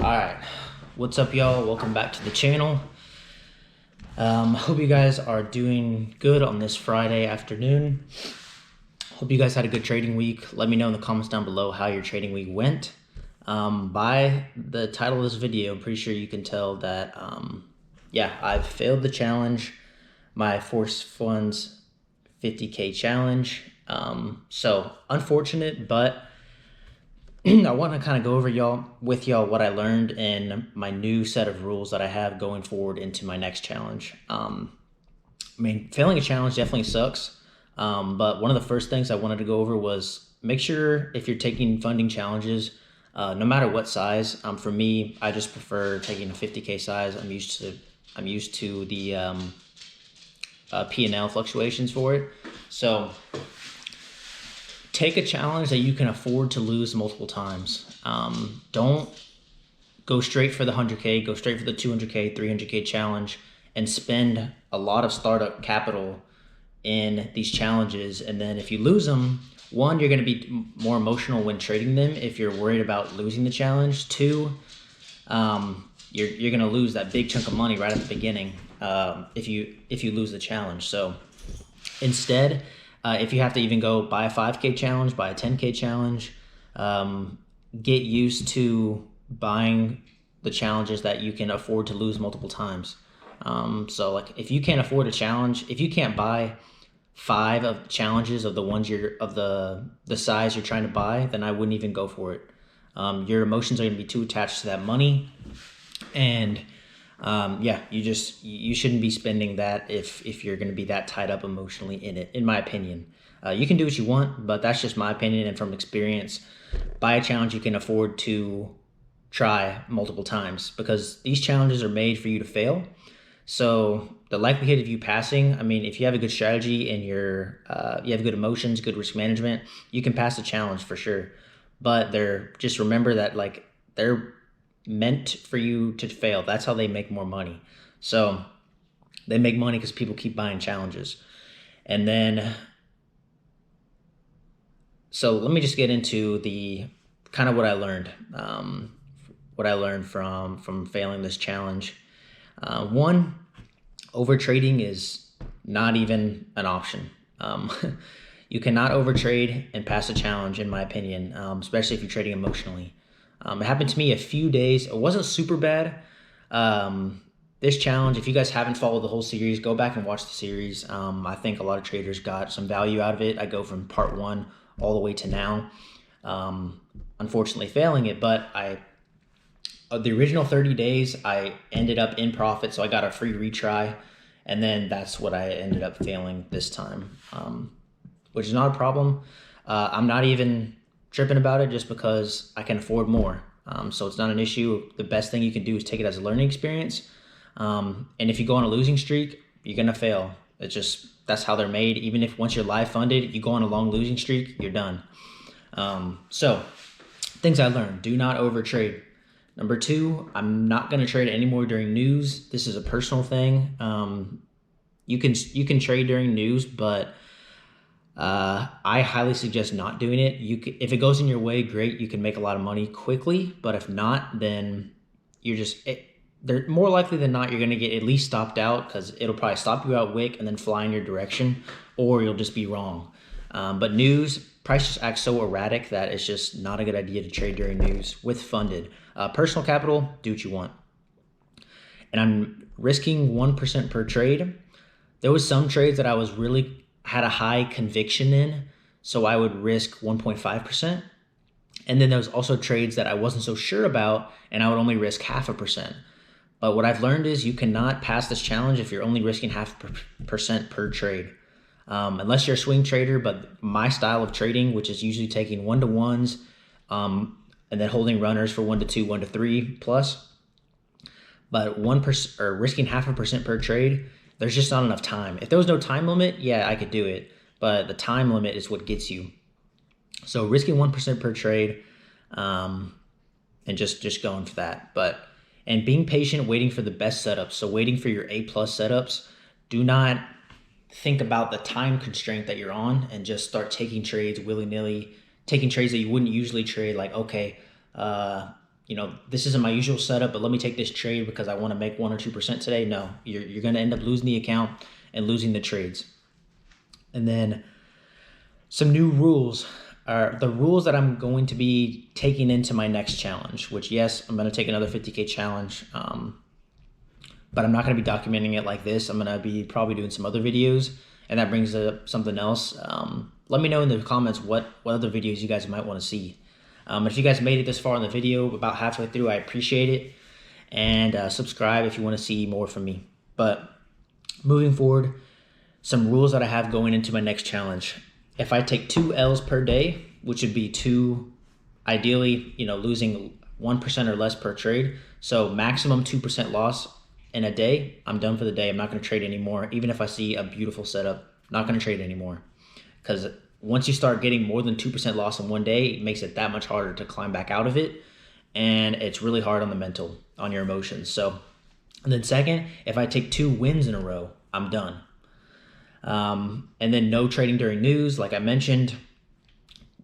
Alright, what's up y'all? Welcome back to the channel. Hope you guys are doing good on this Friday afternoon. Hope you guys had a good trading week. Let me know in the comments down below how your trading week went. By the title of this video, I'm pretty sure you can tell that, yeah, I've failed the challenge, my Force Funds 50K challenge. So unfortunate, but I want to kind of go over with y'all what I learned in my new set of rules that I have going forward into my next challenge. I mean, failing a challenge definitely sucks. But one of the first things I wanted to go over was make sure if you're taking funding challenges, no matter what size. For me, I just prefer taking a 50K size. I'm used to the P&L fluctuations for it. So take a challenge that you can afford to lose multiple times. Don't go straight for the 100K, go straight for the 200K, 300K challenge and spend a lot of startup capital in these challenges. And then if you lose them, one, you're going to be more emotional when trading them if you're worried about losing the challenge. Two, you're going to lose that big chunk of money right at the beginning if you lose the challenge. So instead, if you have to even go buy a 5K challenge, buy a 10K challenge, get used to buying the challenges that you can afford to lose multiple times. So like if you can't afford a challenge, if you can't buy 5 of challenges of the ones of the size you're trying to buy, then I wouldn't even go for it. Your emotions are going to be too attached to that money, and yeah, you shouldn't be spending that if you're going to be that tied up emotionally in it, in my opinion. You can do what you want, but that's just my opinion, and from experience, buy a challenge you can afford to try multiple times, because these challenges are made for you to fail. So the likelihood of you passing, I mean, if you have a good strategy and you have good emotions, good risk management, you can pass the challenge for sure. But just remember that like they're meant for you to fail. That's how they make more money. So they make money because people keep buying challenges. And then, so let me just get into the kind of what I learned from failing this challenge. One, over trading is not even an option. You cannot overtrade and pass a challenge, in my opinion, especially if you're trading emotionally. It happened to me a few days. It wasn't super bad. This challenge, if you guys haven't followed the whole series, go back and watch the series. I think a lot of traders got some value out of it. I go from part 1 all the way to now. Unfortunately failing it, but the original 30 days, I ended up in profit, so I got a free retry, and then that's what I ended up failing this time, which is not a problem. I'm not even tripping about it just because I can afford more. So it's not an issue. The best thing you can do is take it as a learning experience. And if you go on a losing streak, you're going to fail. It's just, that's how they're made. Even if once you're live funded, you go on a long losing streak, you're done. So things I learned: do not overtrade. Number 2, I'm not going to trade anymore during news. This is a personal thing. You can trade during news, but I highly suggest not doing it. If it goes in your way, great, you can make a lot of money quickly. But if not, then they're more likely than not, you're going to get at least stopped out, because it'll probably stop you out wick and then fly in your direction, or you'll just be wrong. But news, price just acts so erratic that it's just not a good idea to trade during news with funded. Personal capital, do what you want. And I'm risking 1% per trade. There was some trades that I had a high conviction in, so I would risk 1.5%. And then there was also trades that I wasn't so sure about, and I would only risk 0.5%. But what I've learned is you cannot pass this challenge if you're only risking 0.5% per trade. Unless you're a swing trader, but my style of trading, which is usually taking 1-to-1s, and then holding runners for 1-to-2, 1-to-3 plus. But 1% or risking 0.5% per trade, there's just not enough time. If there was no time limit, yeah, I could do it. But the time limit is what gets you. So risking 1% per trade, and just going for that. And being patient, waiting for the best setups. So waiting for your A+ setups. Do not think about the time constraint that you're on and just start taking trades willy-nilly, taking trades that you wouldn't usually trade. Like, okay, this isn't my usual setup, but let me take this trade because I want to make 1 or 2% today. No, you're going to end up losing the account and losing the trades. And then some new rules are the rules that I'm going to be taking into my next challenge, which, yes, I'm going to take another 50K challenge. But I'm not going to be documenting it like this. I'm going to be probably doing some other videos, and that brings up something else. Let me know in the comments what other videos you guys might want to see. If you guys made it this far in the video, about halfway through, I appreciate it. And subscribe if you want to see more from me. But moving forward, some rules that I have going into my next challenge. If I take 2 L's per day, which would be ideally, losing 1% or less per trade. So maximum 2% loss in a day, I'm done for the day. I'm not going to trade anymore. Even if I see a beautiful setup, not going to trade anymore. Because once you start getting more than 2% loss in one day, it makes it that much harder to climb back out of it. And it's really hard on the mental, on your emotions. So, and then second, if I take 2 wins in a row, I'm done. And then no trading during news, like I mentioned,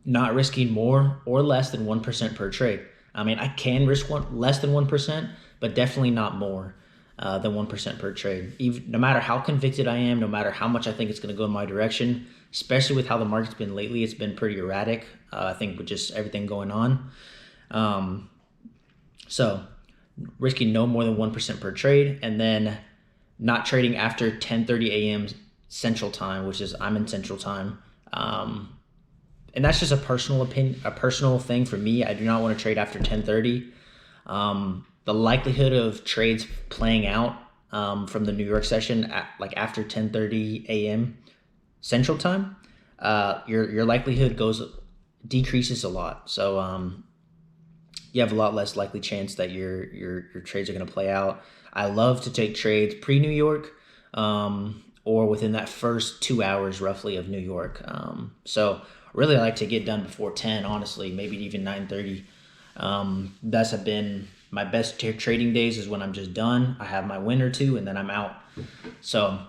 not risking more or less than 1% per trade. I mean, I can risk less than 1%, but definitely not more than 1% per trade. No matter how convicted I am, no matter how much I think it's going to go in my direction, especially with how the market's been lately, it's been pretty erratic. I think with just everything going on. So risking no more than 1% per trade, and then not trading after 10:30 a.m. Central Time, which is I'm in Central Time. And that's just a personal opinion, a personal thing for me. I do not want to trade after 10:30. The likelihood of trades playing out from the New York session like after 10:30 a.m. Central Time, your likelihood decreases a lot. So you have a lot less likely chance that your trades are going to play out. I love to take trades pre-New York, or within that first 2 hours roughly of New York. So really I like to get done before 10, honestly, maybe even 9:30. That's have been my best trading days, is when I'm just done. I have my win or two and then I'm out. So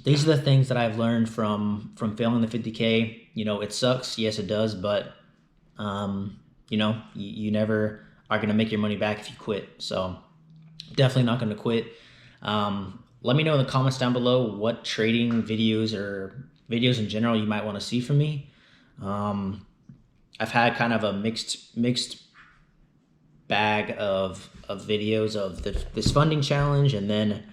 these are the things that I've learned from failing the 50K. It sucks. Yes, it does. But, you never are going to make your money back if you quit. So definitely not going to quit. Let me know in the comments down below what trading videos or videos in general you might want to see from me. I've had kind of a mixed bag of videos of this funding challenge, and then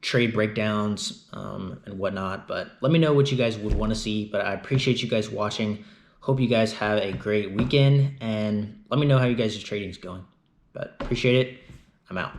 trade breakdowns and whatnot. But let me know what you guys would want to see. But I appreciate you guys watching. Hope you guys have a great weekend, and let me know how you guys' trading's going. But appreciate it. I'm out.